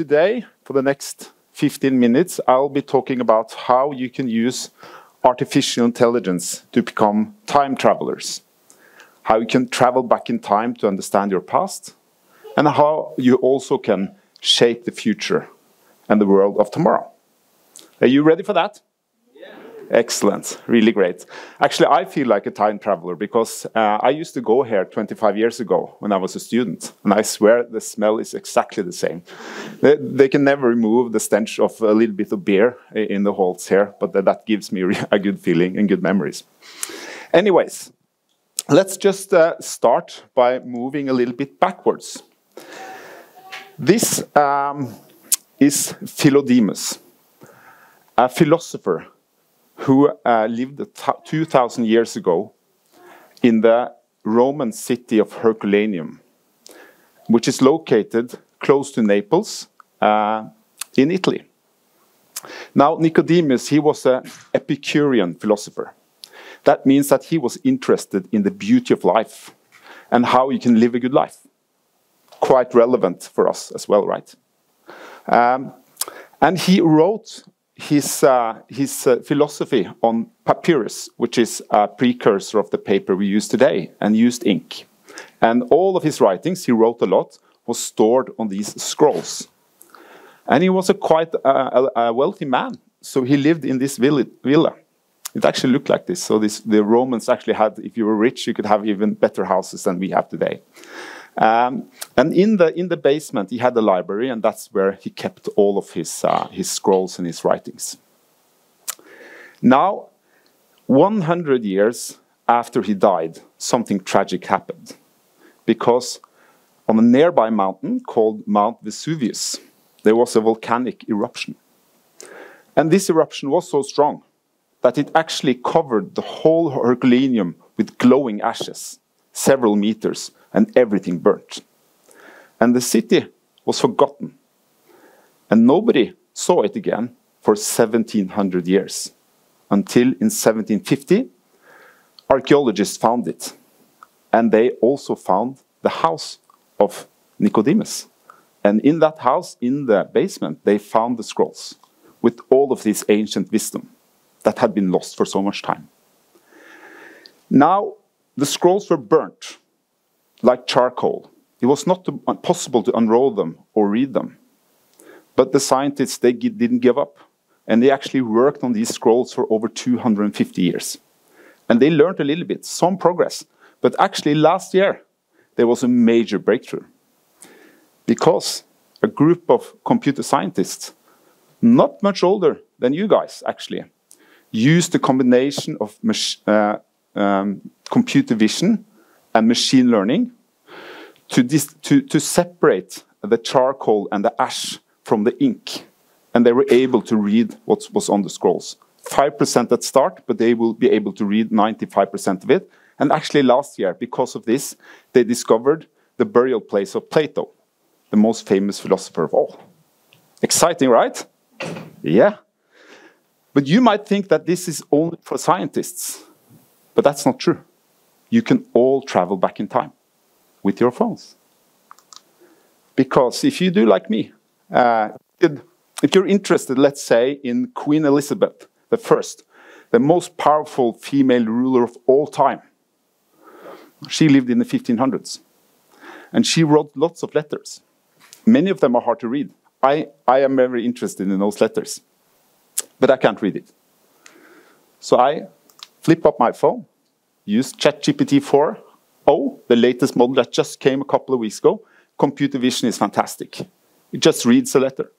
today, for the next 15 minutes, I'll be talking about how you can use artificial intelligence to become time travelers. How you can travel back in time to understand your past, and how you also can shape the future and the world of tomorrow. Are you ready for that? Excellent, really great. Actually, I feel like a time traveler because I used to go here 25 years ago when I was a student, and I swear the smell is exactly the same. They can never remove the stench of a little bit of beer in the halls here, but that gives me a good feeling and good memories. Anyways, let's just start by moving a little bit backwards. This is Philodemus, a philosopher who lived 2,000 years ago in the Roman city of Herculaneum, which is located close to Naples in Italy. Now, Nicodemus, he was an Epicurean philosopher. That means that he was interested in the beauty of life and how you can live a good life. Quite relevant for us as well, right? And he wrote his philosophy on papyrus, which is a precursor of the paper we use today, and used ink. And all of his writings, he wrote a lot, was stored on these scrolls. And he was quite a wealthy man, so he lived in this villa. It actually looked like this. So the Romans actually had, if you were rich, you could have even better houses than we have today. And in the basement, he had a library, and that's where he kept all of his scrolls and his writings. Now, 100 years after he died, something tragic happened. Because on a nearby mountain called Mount Vesuvius, there was a volcanic eruption. And this eruption was so strong that it actually covered the whole Herculaneum with glowing ashes, several meters, and everything burnt. And the city was forgotten. And nobody saw it again for 1,700 years. Until in 1750, archaeologists found it. And they also found the house of Nicodemus. And in that house, in the basement, they found the scrolls with all of this ancient wisdom that had been lost for so much time. Now, the scrolls were burnt like charcoal. It was not possible to unroll them or read them. But the scientists, they didn't give up. And they actually worked on these scrolls for over 250 years. And they learned a little bit, some progress. But actually last year, there was a major breakthrough. Because a group of computer scientists, not much older than you guys actually, used a combination of computer vision and machine learning to separate the charcoal and the ash from the ink. And they were able to read what was on the scrolls. 5% at start, but they will be able to read 95% of it. And actually last year, because of this, they discovered the burial place of Plato, the most famous philosopher of all. Exciting, right? Yeah. But you might think that this is only for scientists. But that's not true. You can all travel back in time with your phones. Because if you do like me, if you're interested, let's say, in Queen Elizabeth I, the most powerful female ruler of all time, she lived in the 1500s. And she wrote lots of letters. Many of them are hard to read. I am very interested in those letters. But I can't read it. So I flip up my phone, use ChatGPT 4.0, the latest model that just came a couple of weeks ago. Computer vision is fantastic. It just reads a letter.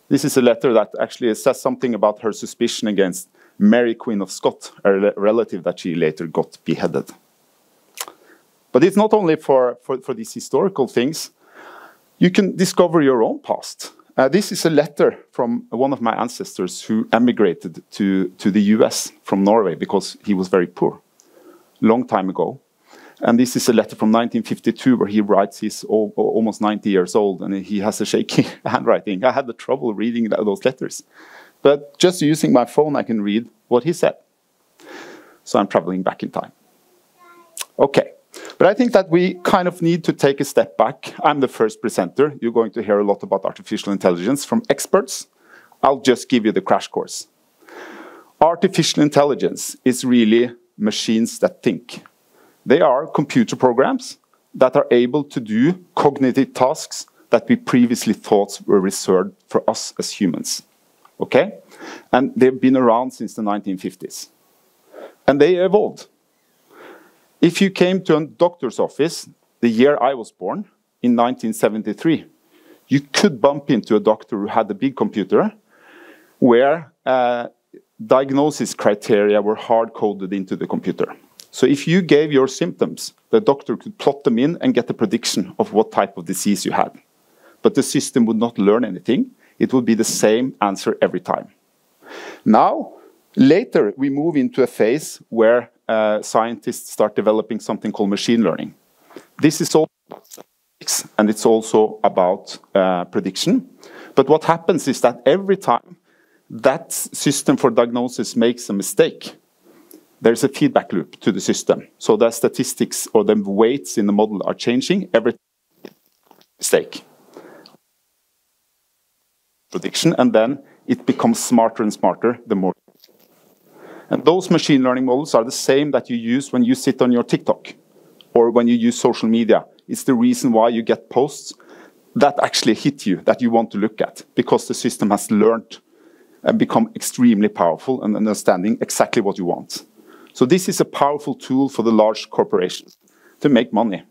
This is a letter that actually says something about her suspicion against Mary, Queen of Scots, a relative that she later got beheaded. But it's not only for these historical things. You can discover your own past. This is a letter from one of my ancestors who emigrated to the US from Norway because he was very poor, long time ago. And this is a letter from 1952 where he writes, he's almost 90 years old, and he has a shaky handwriting. I had the trouble reading those letters. But just using my phone, I can read what he said. So I'm traveling back in time. Okay, But I think that we kind of need to take a step back. I'm the first presenter. You're going to hear a lot about artificial intelligence from experts. I'll just give you the crash course. Artificial intelligence is really machines that think. They are computer programs that are able to do cognitive tasks that we previously thought were reserved for us as humans. Okay? And they've been around since the 1950s. And they evolved. If you came to a doctor's office the year I was born, in 1973, you could bump into a doctor who had a big computer where diagnosis criteria were hard-coded into the computer. So if you gave your symptoms, the doctor could plot them in and get a prediction of what type of disease you had. But the system would not learn anything. It would be the same answer every time. Now, later, we move into a phase where scientists start developing something called machine learning. This is also about statistics, and it's also about prediction. But what happens is that every time that system for diagnosis makes a mistake, there's a feedback loop to the system. So the statistics or the weights in the model are changing every mistake. Prediction, and then it becomes smarter and smarter the more. And those machine learning models are the same that you use when you sit on your TikTok or when you use social media. It's the reason why you get posts that actually hit you, that you want to look at, because the system has learned and become extremely powerful and understanding exactly what you want. So this is a powerful tool for the large corporations to make money.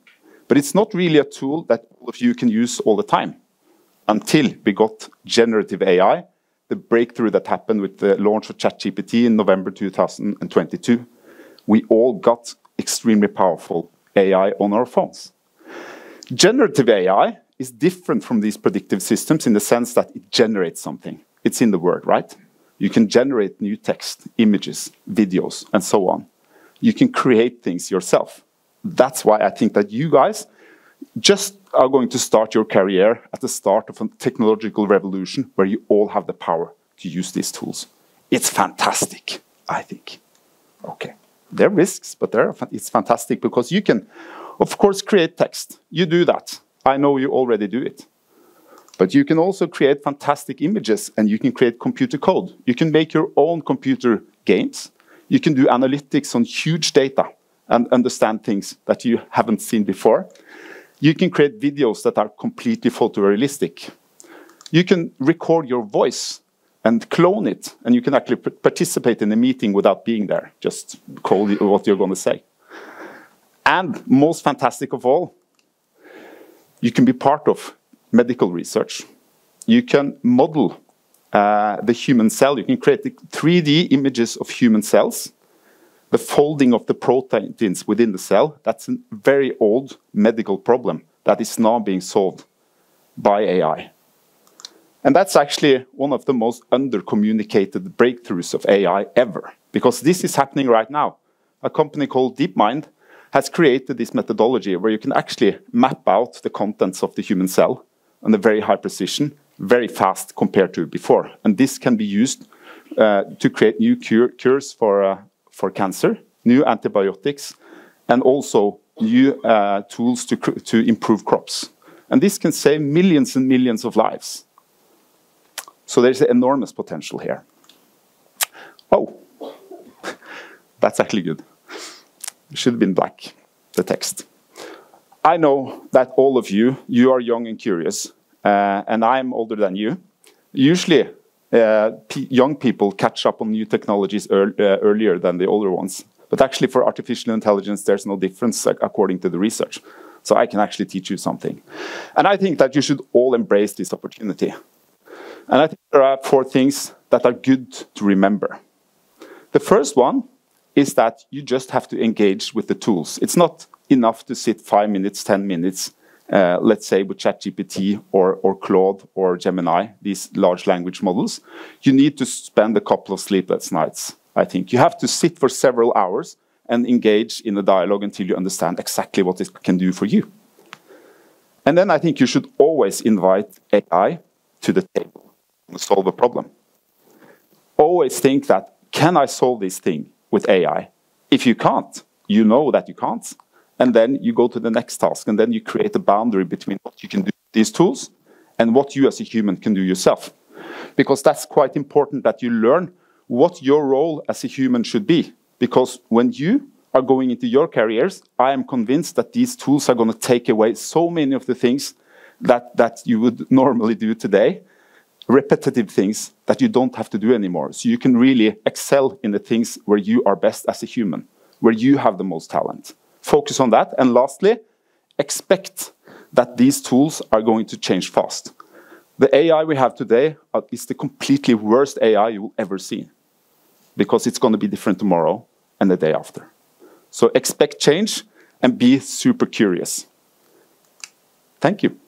But it's not really a tool that all of you can use all the time. Until we got generative AI, the breakthrough that happened with the launch of ChatGPT in November 2022, we all got extremely powerful AI on our phones. Generative AI is different from these predictive systems in the sense that it generates something. It's in the word, right? You can generate new text, images, videos, and so on. You can create things yourself. That's why I think that you guys just are going to start your career at the start of a technological revolution where you all have the power to use these tools. It's fantastic, I think. Okay. There are risks, but it's fantastic because you can, of course, create text. You do that. I know you already do it. But you can also create fantastic images, and you can create computer code. You can make your own computer games. You can do analytics on huge data and understand things that you haven't seen before. You can create videos that are completely photorealistic. You can record your voice and clone it, and you can actually participate in a meeting without being there. Just call what you're going to say. And most fantastic of all, you can be part of medical research. You can model the human cell. You can create the 3D images of human cells. The folding of the proteins within the cell, that's a very old medical problem that is now being solved by AI. And that's actually one of the most under-communicated breakthroughs of AI ever, because this is happening right now. A company called DeepMind has created this methodology where you can actually map out the contents of the human cell on a very high precision, very fast compared to before. And this can be used to create new cures for cancer, new antibiotics, and also new tools to improve crops. And this can save millions and millions of lives. So there's enormous potential here. Oh, that's actually good. It should have been black, the text. I know that all of you are young and curious, and I'm older than you. Usually, young people catch up on new technologies earlier than the older ones. But actually, for artificial intelligence, there's no difference according to the research. So I can actually teach you something. And I think that you should all embrace this opportunity. And I think there are 4 things that are good to remember. The first one is that you just have to engage with the tools. It's not enough to sit 5 minutes, 10 minutes, let's say with ChatGPT or Claude or Gemini, these large language models. You need to spend a couple of sleepless nights, I think. You have to sit for several hours and engage in a dialogue until you understand exactly what it can do for you. And then I think you should always invite AI to the table to solve a problem. Always think that, can I solve this thing with AI? If you can't, you know that you can't. and then you go to the next task, and then you create a boundary between what you can do with these tools and what you as a human can do yourself. Because that's quite important that you learn what your role as a human should be. Because when you are going into your careers, I am convinced that these tools are going to take away so many of the things that you would normally do today, repetitive things that you don't have to do anymore. So you can really excel in the things where you are best as a human, where you have the most talent. Focus on that. And lastly, expect that these tools are going to change fast. The AI we have today is the completely worst AI you will ever see, because it's going to be different tomorrow and the day after. So expect change and be super curious. Thank you.